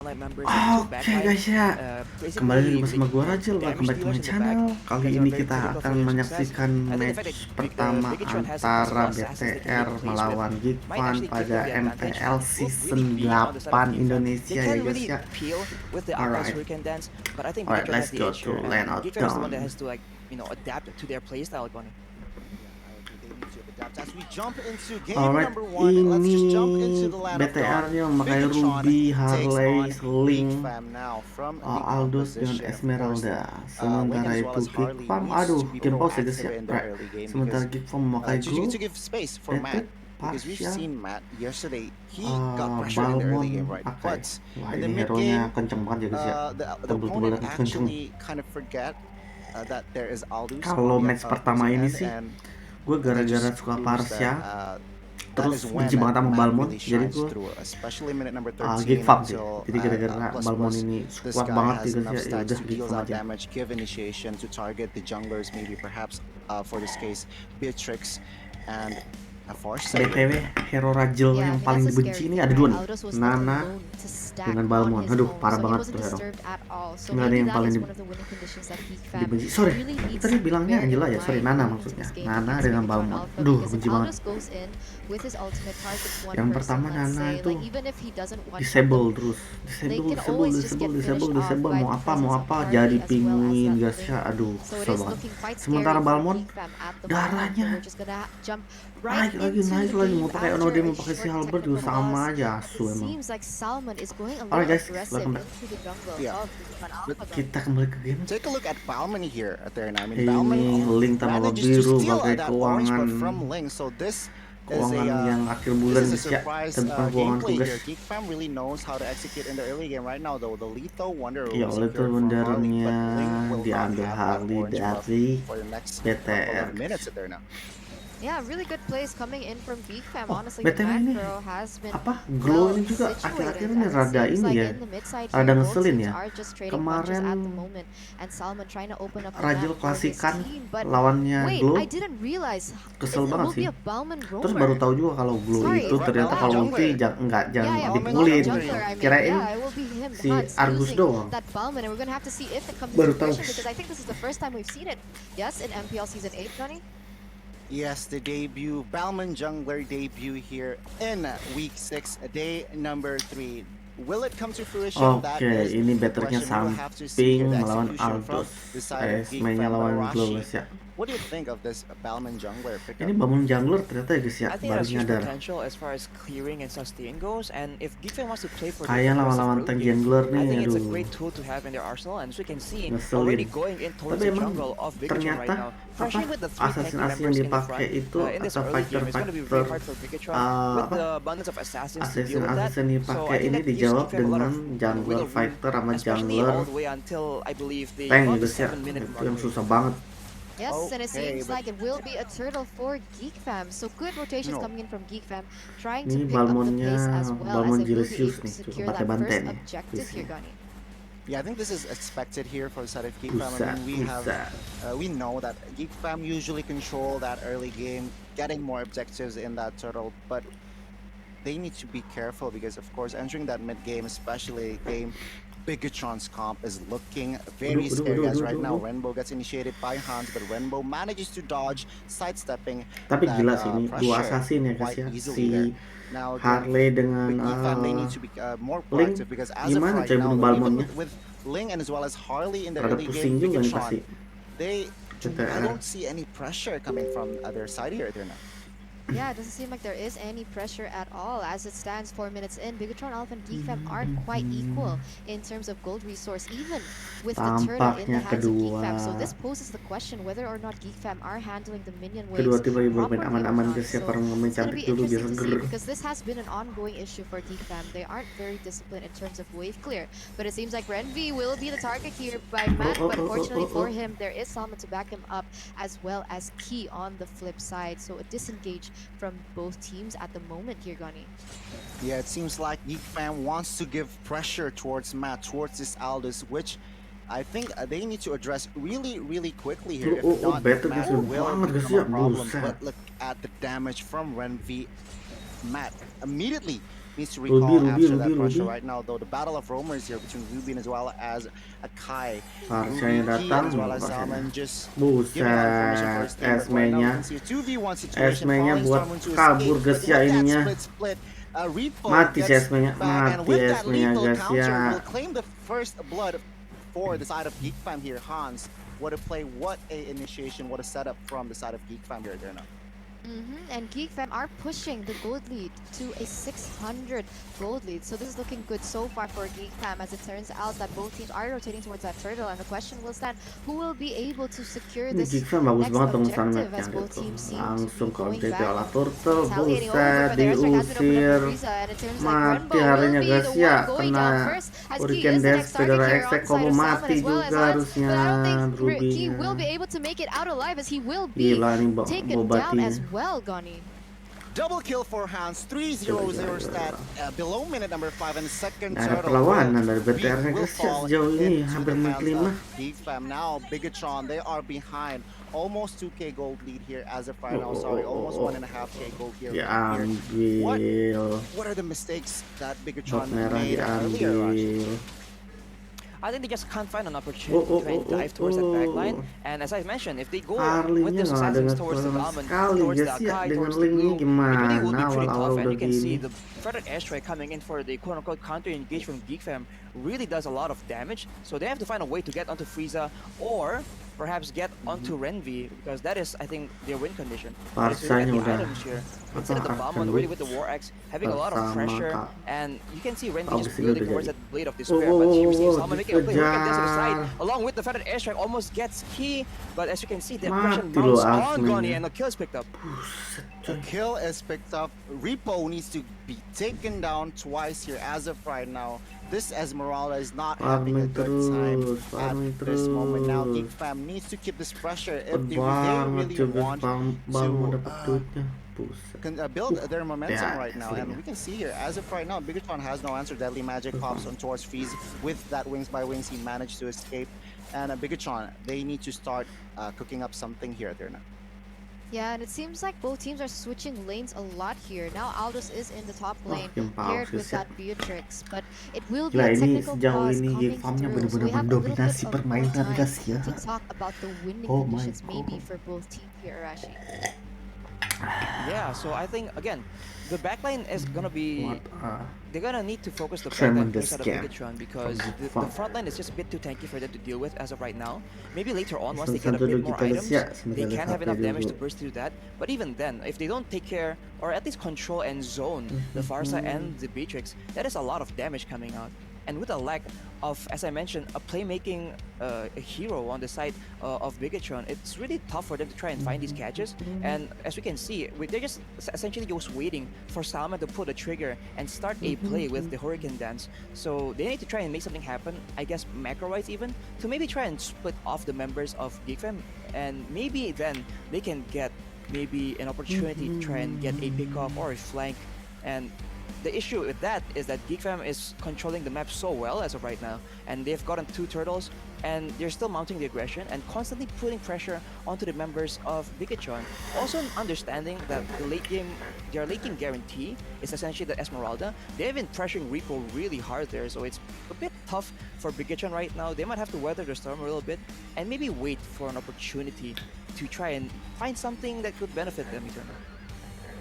Oke guys ya, kembali lagi bersama gua Rajil, welcome back to my channel. Kali ini kita akan menyaksikan match pertama antara BTR melawan Geek pada MPL Season 8 Indonesia ya guys ya. Alright, let's go to lane out down. Alright, ini BTR-nya memakai Ruby, Harley, Sling, Aldous dengan Esmeralda. Sementara itu Geek aduh, game pause ya guys ya. Right. Sementara Geek memakai Glow, Patrick, Pasha, Balmond, Akai. Wah, ini hero-nya kenceng banget ya guys ya. Tebel-tebel dan kenceng. Kalau match pertama ini sih gue gara-gara suka Parsha terus benci banget sama Balmond, jadi gue Geek farm sih. Jadi gara-gara Balmond ini kuat banget gitu ya, ya udah Geek farm aja. BTW hero Rajil yang paling dibenci ini ada dua nih, Nana dengan Balmond. Aduh, parah banget tuh hero. Nggak ada yang paling dibenci. Sorry, tadi bilangnya Angela ya, sorry, Nana maksudnya. Nana dengan Balmond. Aduh, benci banget. Yang pertama Nana itu disable terus, disable, mau apa jadi penguin guys ya. Aduh, susah banget. Sementara Balmond darahnya naik lagi, mau pakai Onode, mau pakai si Halberd juga sama aja, asu emang. Alright guys, welcome back. Kita kembali ke game. Ini Link tambah biru pakai keuangan yang akhir bulan guys ya, tentang keuangan tugas. Ya, Little Wondernya diambil Harley dari BTR. Yeah, really good plays coming in from Geek Fam. Honestly, BTW ini apa Glow ini juga akhir-akhir ini rada ini ya, rada ngeselin ya. Kemarin Rajil klasikan lawannya Glow, kesel banget sih. Terus baru tahu juga kalau Glow itu ternyata kalau ulti jangan dipukulin, kirain si Argus doang. Baru tahu. Yes, the debut, Balmond Jungler debut here in week 6, day number 3. Will it come to fruition? Oke, ini betternya samping melawan Aldous, mainnya lawan Glow guys ya. What do you think of this Balmond Jungler pickup? Ini Balmond Jungler ternyata ya guys ya, baru nyadar. Kayak lawan-lawan tank jungler nih, aduh. Ngeselin. Tapi emang ternyata assassin yang dipakai itu atau fighter assassin dipakai ini dijawab dengan jungler fighter sama jungler tank ya guys ya. Itu yang susah banget. Yes, and it seems like it will be a turtle for Geek Fam. So good rotations coming in from Geek Fam, trying to pick up the pace as well as they will be able to secure that first objective here, Gani. Yeah, I think this is expected here for the side of Geek Fam. I mean, we know that Geek Fam usually control that early game, getting more objectives in that turtle, but they need to be careful because, of course, entering that mid game, especially game, Bigatron's comp is looking very scary as right now. Rainbow gets initiated by Hans, but Rainbow manages to dodge, sidestepping. Tapi gila sih ini dua assassin ya guys ya, si Harley dengan Link. Gimana cara bunuh Balmondnya? Rada pusing juga nih pasti. I don't see any pressure coming from other side here now. Yeah, it doesn't seem like there is any pressure at all. As it stands 4 minutes in, Bigatron Alpha and Geek Fam aren't quite equal in terms of gold resource, even with the turtle in the hands of Geek Fam. So this poses the question whether or not Geek Fam are handling the minion waves properly or not. So it's going to be interesting to see because this has been an ongoing issue for Geek Fam. They aren't very disciplined in terms of wave clear. But it seems like Renvi will be the target here by Matt, but fortunately for him, there is Salmon to back him up as well as Key on the flip side. So a disengage from both teams at the moment here, Gani. Yeah, it seems like Geek Fam wants to give pressure towards Matt, towards this Aldous, which I think they need to address really quickly here. If not, Matt will become a problem. But look at the damage from Renvi. Matt immediately needs to recall after that Ruby. pressure right now, though. The battle of roamers here between Rubin as well as Akai. Harusnya datang, as well as Salmon just giving out information for his team. But right now we can see a 2v1 situation. Esme-nya buat kabur guys ya ininya. Mati si Esme-nya, mati Esme-nya guys ya. Will claim the first blood for the side of Geek Fam here. Hans, what a play, what a initiation, what a setup from the side of Geek Fam here, Derna. And Geek Fam are pushing the gold lead to a 600 gold lead. So this is looking good so far for Geek Fam, as it turns out that both teams are rotating towards that turtle. And the question will stand, who will be able to secure this Geek Fam bagus next banget objective, as both teams seem langsung to be going kontek back. olah turtle, Retaliating over, buset, but the airstrike has been opened up for diusir. Frieza, and it turns like Mati Rainbow will harinya be guys the ya, one going down kena first, as Key Hurricane is the Dash, next target Federa here X, on Kobo side of Salmon mati as well juga as Hans. harusnya But I don't think Key Ruby-nya. will be able to make it out alive, as he will be Gila nih taken down Bobatinya. as well, Gani. Double kill for Hans, 3-0-0 stat below minute number 5 and second Nah, ada turtle. perlawanan dari BTR-nya guys ya, sejauh ini hampir menit 5. Geek Fam now, Bigatron, they are behind. Almost 2k gold lead here as of right now. Sorry, almost 1.5k gold here. Ya ambil. What are the mistakes that Bigatron Bot merah made earlier, Raj? diambil. I think they just can't find an opportunity to try and dive towards that backline. And as I mentioned, if they go with Arlinya those nggak assassins dengan towards the sama Balmond, sekali towards the guys ya, Akai, dengan towards the linknya Blue, it gimana really will be pretty awal-awal tough. And udah you can see gini. the Frederick airstrike coming in for the quote-unquote counter engage from Geek Fam really does a lot of damage. So they have to find a way to get onto Frieza or perhaps get onto Renvi, because that is, I think, their win condition. But if you look at Parsanya the udah items here, instead of the Balmond really with the War Axe having a lot of pressure, and you can see Renvi just building towards that Blade of Despair, but here we see Salmon making a play, Hurricane Dance to the side, along with the Frederick airstrike, almost gets Key, but as you can see, the aggression Mati loh mounts on Asmi. Goni, and the kill is picked up. The kill is picked up. Repo needs to be taken down twice here as of right now. This Esmeralda is not having a good time at this moment. Now Geek Fam needs to keep this pressure if they really want to build their momentum right now. And we can see here, as of right now, Bigatron has no answer. Deadly Magic pops on towards Freeze. With that Wings by Wings, he managed to escape. And Bigatron, they need to start cooking up something here. They're not. Yeah, and it seems like both teams are switching lanes a lot here. Now Aldous is in the top lane, yang paired with paus ya. that Beatrix, but it will be Gila a ini technical sejauh pause ini coming Geek Farm-nya through. So we benar-benar have a little bit mendominasi of more permainan time guys ya. to talk about the winning Oh my conditions maybe God. for both teams here, Arashi. Yeah, so I think, again, the backline is gonna be... They're gonna need to focus the Tremendous backline inside of scare Bigatron, because from the Funk. front line is just a bit too tanky for them to deal with as of right now. Maybe later on, once they Sampai get a bit dulu more kita items, lihat, they sebentar can have HP enough damage to dulu. burst through that. But even then, if they don't take care, or at least control and zone the Farsa and the Beatrix, that is a lot of damage coming out. And with a lack of, as I mentioned, a playmaking a hero on the side of Bigatron, it's really tough for them to try and find these catches. And as we can see, they're just essentially just waiting for Salmon to pull the trigger and start a play with the Hurricane Dance. So they need to try and make something happen, I guess macro-wise even, to maybe try and split off the members of Geek Fam, and maybe then they can get maybe an opportunity to try and get a pick-off or a flank. And the issue with that is that Geek Fam is controlling the map so well as of right now, and they've gotten 2 turtles, and they're still mounting the aggression and constantly putting pressure onto the members of Bigatron. Also understanding that their late game guarantee is essentially the Esmeralda. They've been pressuring Repo really hard there, so it's a bit tough for Bigatron right now. They might have to weather the storm a little bit and maybe wait for an opportunity to try and find something that could benefit them eternally.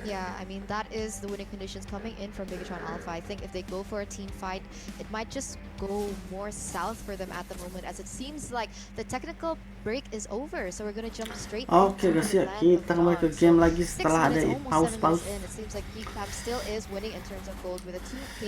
Yeah, I mean, that is the winning conditions coming in from Bigatron Alpha. I think if they go for a team fight, it might just go more south for them at the moment, as it seems like the technical break is over. So we're gonna jump straight Oke into guys the ya, land kita of kembali ke dawn. game So, lagi 6 setelah ada minutes, almost 7 pause-pause. minutes in, it seems like Geek Fam still is winning in terms of gold with a 2k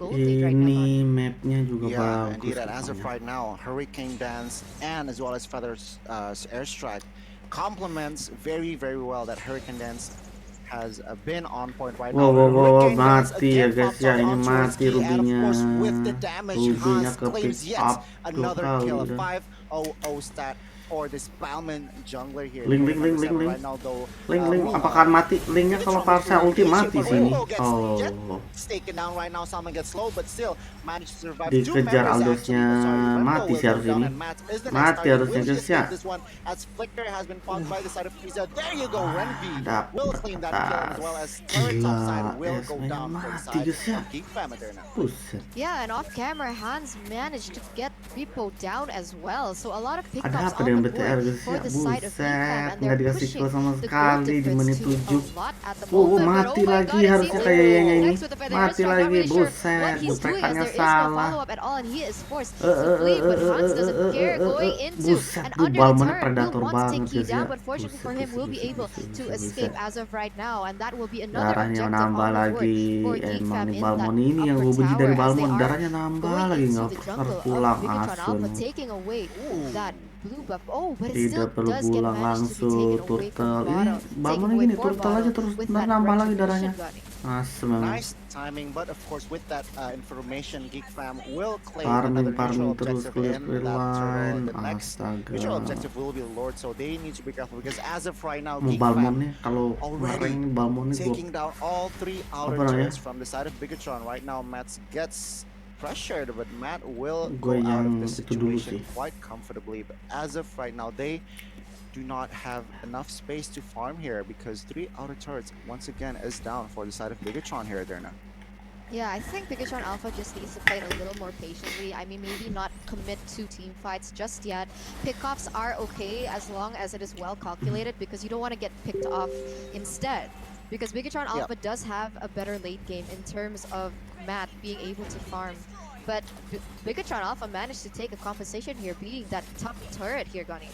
gold lead right now. Ini mapnya juga Yeah, bagus. indeed. And as of rupanya. right now, Hurricane Dance and as well as Feather's airstrike complements very, very well that Hurricane Dance has been on point right now. Wow, Hurricane Dance mati ya again guys pops ya, up ini onto his mati key, and of rubinya. course with the damage, Rubinya Hans ke claims pick yet up 2 another kali kill, a udah. 500 stat for this Balmond jungler here. Link. Right now, though, Link. Apakah mati? Linknya kalau Farsa ulti mati sini. Oh. Gets taken down right now. Salmon gets slow, but still managed to survive. Dikejar Aldosnya mati sih harus ini. Mati harusnya guys ya. This one as Flicker has been found by the side of Frieza. There you go, Renvi will claim that kill as well as Turret top side will go down for the side of Geek Fam Eterna. Yeah, and off camera, Hans managed to get Repo down as well. So a lot of pickups Ada apa on dengan the BTR board guys for ya? the side of Geek Fam, Buset, and nggak they're dikasih pushing kill sama the goal sekali di menit difference to 7. a lot at the Oh, moment. mati But oh my lagi God, harusnya is he kayaknya ini. next with the Feather Mati Strike? Not lagi, really sure buset, what he's doing, as geprekannya there is no salah. follow-up at all, and he is forced to flee, but Hans doesn't care, going into Buset, and bu under the Balmond turret, predator will want to take banget Key guys ya. down, but fortunately for him, will be able to escape as of right now, and that will be another Darahnya objective nambah on the board lagi. for Geek Emang Fam nih in Balmond that ini yang upper gue benci tower, dari as they Balmond. are Darahnya nambah going lagi, into nggak the harus jungle pulang of Bigatron Alpha, asun. taking away that blue buff. Oh, but it Tidak still perlu does get pulang managed to be langsung taken away from turtle. Ini bottom, Balmond taken lagi away nih for turtle aja bottom terus with that nambah lagi retribution darahnya. gunning. Asem memang. Nice timing, but of course with that information, Geek Fam will claim Farming another neutral terus objective clear in that turtle. line. The next neutral Astaga. objective will be Lord, so they need to be careful because as of right now, Mau Geek Balmond Fam nih kalau already kemarin nih Balmond nih gue taking down all three outer Apa namanya? turrets from the side of Bigatron. Right now, Matt gets pressured, but Matt will Gue go out yang of this itu dulu situation sih. quite comfortably. But as of right now, they do not have enough space to farm here because three outer turrets once again is down for the side of Bigatron here, Derna. Yeah, I think Bigatron Alpha just needs to play it a little more patiently. I mean, maybe not commit to team fights just yet. Pickoffs are okay as long as it is well calculated because you don't want to get picked off instead. Because Bigatron Alpha does have a better late game in terms of Matt being able to farm. But Bigatron Alpha managed to take a compensation here, beating that top turret here, Gunny.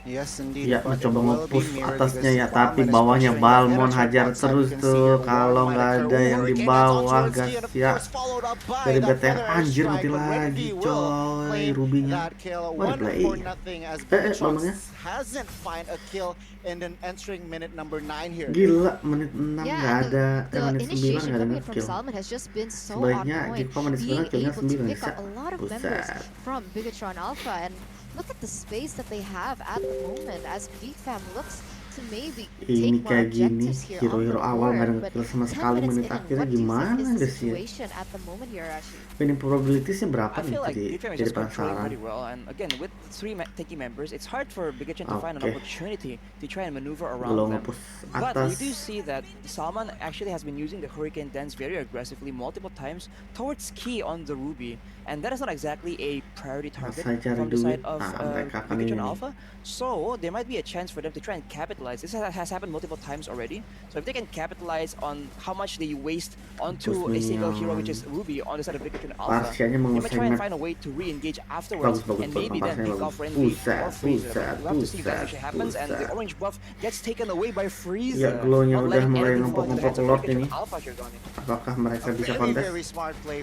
Yes, indeed. Ya, but mencoba it will nge-push be mirrored atasnya because ya, Balmond tapi is bawahnya pressuring Balmond that hajar energy terus box. You can see tuh. here, Kalau one nggak might ada occur. yang di Hurricane bawah adds on towards guys Key, and of ya. course followed up by Dari that BTR feather anjir strike, mati but lagi Renvi will coy claim rubinya. that kill. What a One play. for nothing as Bigatron Balmondnya. hasn't find a kill in the entering minute number 9 here. Gila, menit 6 nggak Yeah, ada, the menit 9 initiation nggak ada coming from nge-kill. Salmon has just been so on Sebaiknya point, Geek menit 9 being killnya able to 9 pick bisa. up a lot of members Buset. from Bigatron Alpha, and look at the space that they have at the moment as Geek Fam looks to maybe Ini take more kayak gini, objectives here on the hero-hero awal nggak ada board, but nge-kill sama 10 sekali, minutes menit in, akhirnya what do you gimana think is the guys ya? situation at the moment here, Ashi? Winning probability-nya berapa I nih feel like jadi Geek Fam is jadi just controlling penasaran. pretty well, and again with three tanky members, it's hard for Bigatron to find an Oke. opportunity to try and maneuver Belum around them. nge-push But atas. we do see that Salman actually has been using the Hurricane Dance very aggressively multiple times towards Key on the Ruby, and that is not exactly a priority target Saya cari from the side duit. of Mereka akan ini Bigatron nih. Alpha. So there might be a chance for them to try and capitalize. This has happened multiple times already. So if they can capitalize on how much they waste onto a single hero, which is Ruby, on the side of Bigatron Alpha, Parsianya they might menguasai try and map. find a way to re-engage afterwards, Bagus, and maybe then Parsianya pick bagus. off Renvi Buset, or Freezer. buset, We'll have to see if that buset, actually happens, and the buset. orange buff gets taken away by Ya, Freezer. glow-nya not udah letting mulai anything fall into the ngempok-ngempok hands of Lord Bigatron ini. Alpha here, Donnie. Apakah mereka A bisa very, kontes? very smart play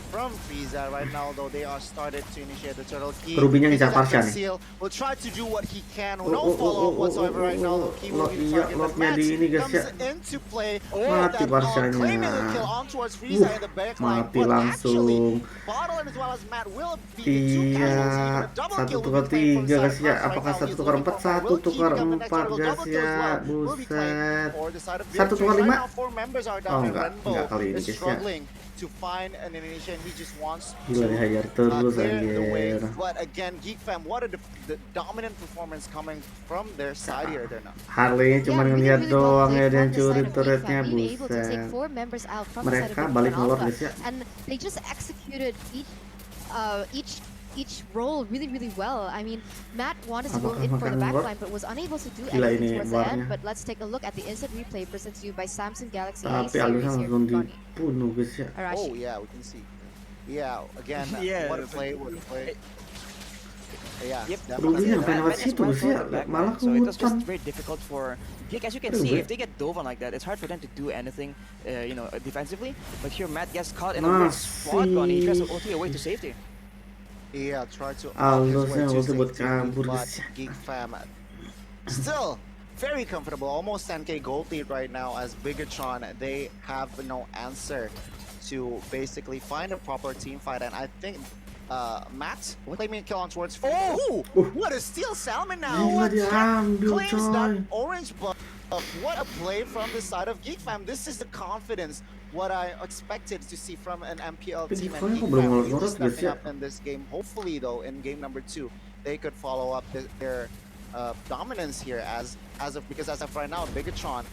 from Frieza right now, though they are started to initiate the turtle. Key Rubinya into ngejar that Parsia nih. conceal, will try to do what he can. Oh, No follow-up whatsoever right now. Though Key will be the Iya, target, but Lordnya Matt di ini guys comes ya. into play. Mati Parsianya. Claiming a kill on towards Frieza in the backline, Mati but actually langsung. Bottle as well as Matt will be the two Iya, casualties, even a double satu kill tukar will be claimed from tiga the guys side ya. of Matt right Apakah now. satu He's tukar looking 4, for fire. satu Will Key tukar become the next 4 turtle? guys Double kill as ya. well will be claimed Buset. for the side of Satu tukar Beatrice. 5. Right now, 4 members are Oh, down, and enggak Rainbow kali ini is guys ya. struggling to find an Indonesia, and he just wants Gila to dihajar terus clear the way. anjir. But again, Geek Fam, what a the dominant performance coming from their side here. They're not. Harley-nya cuma Yeah, really, ngeliat really well doang played ya, dan from the curi side of Geek turretnya, Fam, being able to take buset. 4 members out from the side of Mereka Bigatron balik ngelor Alpha, guys ya. and they just executed each role really, really well. I mean, Matt wanted to go Apakah in for the makan Lord? backline, but was unable to do Gila anything ini towards the end. warnya. But let's take a look at the instant replay presented to you by Samsung Galaxy A Tapi series Aldosnya here. langsung Ronnie. dibunuh guys ya. Arashi. Oh yeah, we can see. Yeah, again, Yeah, what a play, what a play. Yeah, Yep. definitely. Rubinya sampai Matt lewat just situ went guys for ya. the back Malah line, so it was hutan. just very difficult for Geek. As you can Aduh, see, gue. if they get dove on like that, it's hard for them to do anything, defensively. But here, Matt gets caught in a weird spot, Donnie. He tries to ulti away to safety. Yeah, try to Aldosnya walk his way ulti to buat safety, kabur but guys ya. Geek Fam still very comfortable, almost 10k gold lead right now as Bigatron. They have no answer to basically find a proper team fight, and I think Matt claiming a kill on towards. Oh, what a steal, Salmon now. Gila diambil Claims that coy. orange buff. What a play from the side of Geek Fam. This is the confidence what I expected to see from an MPL team, and Geek Fam really stepping up in this game. Hopefully though, in game number 2, they could follow up their dominance here because as of right now, Bigatron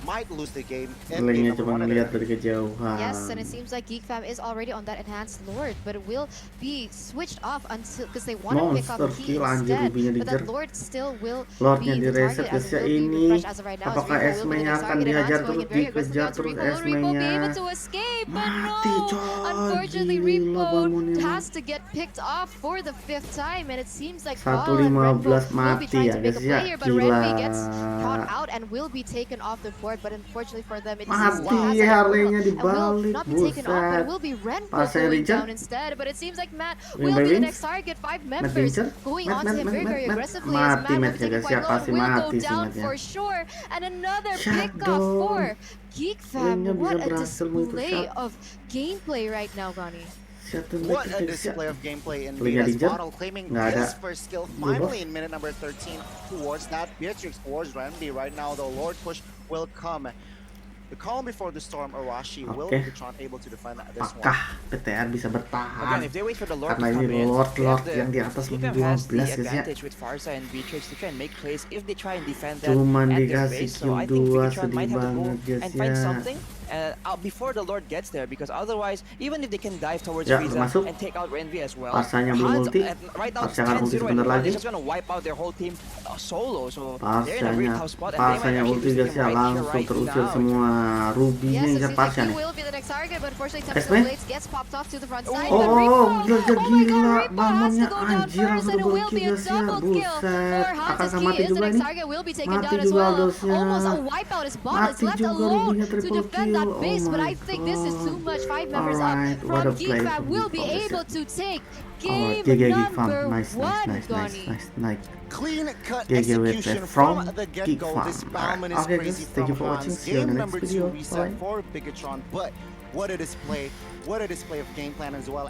might lose the game in game Lengnya number cuma 1. ngeliat dari kejauhan. Yes, and it seems like Geek Fam is already on that enhanced Lord, but it will be switched off until because they want to pick up Monster Key kill anjir, instead. Rubynya But that dijer. Lord still will Lordnya be the direset target guys as ya it will be ini. refreshed as of right now. As Apakah Repo will be the Esme-nya next akan target, and dihajar Hans terus going in very aggressively dikejar onto terus Repo. Will Repo be Esme-nya? able to escape? But Mati no! coy. Unfortunately, Gila Balmond Repo ini. has to get picked off for the 5th time, and it seems like 1:15 Renpo will be mati trying ya to make guys a ya. play here, but Gila. Renpi gets caught out and will be taken off the board. But unfortunately for them, it seems like Mati Matt Harley-nya and will dibalik, not be taken off, but buset. it will be Renpo Pas saya going Richard. down instead. But it seems like Matt Wing will by be the wings. next target. 5 Matt members Pincher. going Matt, on to him very Matt. aggressively Mati as Matt will Matt be taken guys ya, quite low pasti and will mati go sih down Matt ya. for sure. And another Shut pick off for down. Geek Wingnya Fam. bisa What a berhasil mengikuti display shot. of gameplay right now, Gani. What a display of gameplay indeed, Liga as Dijer. Bottle claiming Nggak ada. his first kill finally in minute number 13 towards that Beatrix, towards Randy. Right now the Lord push will come. The calm before the storm, Arashi will Oke. be able to defend this one. Apakah PTR bisa Again, bertahan? if they wait for the Lord to Karena come ini in, Lord they have yang di atas Geek lebih Fam has the 12 guys ya. advantage with Farsa and Beatrix to try and make plays if they try and defend that Cuman at their dikasih base. So I think Q2 Bigatron sedih might have to go banget guys and find ya. something before the Lord gets there, because otherwise, even if they can dive towards Ya, Frieza masuk. and take out Renvi as well, Farsanya belum ulti. right now it's Farsa akan ulti 10-0 sebentar and lagi. they're just gonna wipe out their whole team solo. So they're in a very tough spot, and they might Farsanya actually ulti lose the guys game ya, right here, langsung right terusir now. semua. Rubynya Yes, it ngejar seems like Farsha he nih. will be the next target, but unfortunately Esme? Tempest Blades gets popped off to the front side. Oh, But Repo, gila, oh my gila. god, Repo has Balmondnya to go down anjir, first, and it double will be kill a guys ya. double kill Buset. for Akankah Hansa's mati Key. Is the juga next ini? target will be taken Mati down as juga well. Aldosnya. Almost a wipeout. His bot is Mati left juga alone Rubynya, to triple defend kill. that Oh base, but my I think this is too God. much. 5 members Alright, up what a from Geek play Fam from will Geek be Fam, guys, able ya. to take Oh, game GG Geek Fam. number Nice, 1, Gani. nice. Clean cut GG with execution the from from the Geek get-go. Fam. This Balmond is Okay, crazy guys, thank you from for watching. Hans. See you in the Game next number video. 2 reset Bye. for Bigatron, but what a display of game plan as well.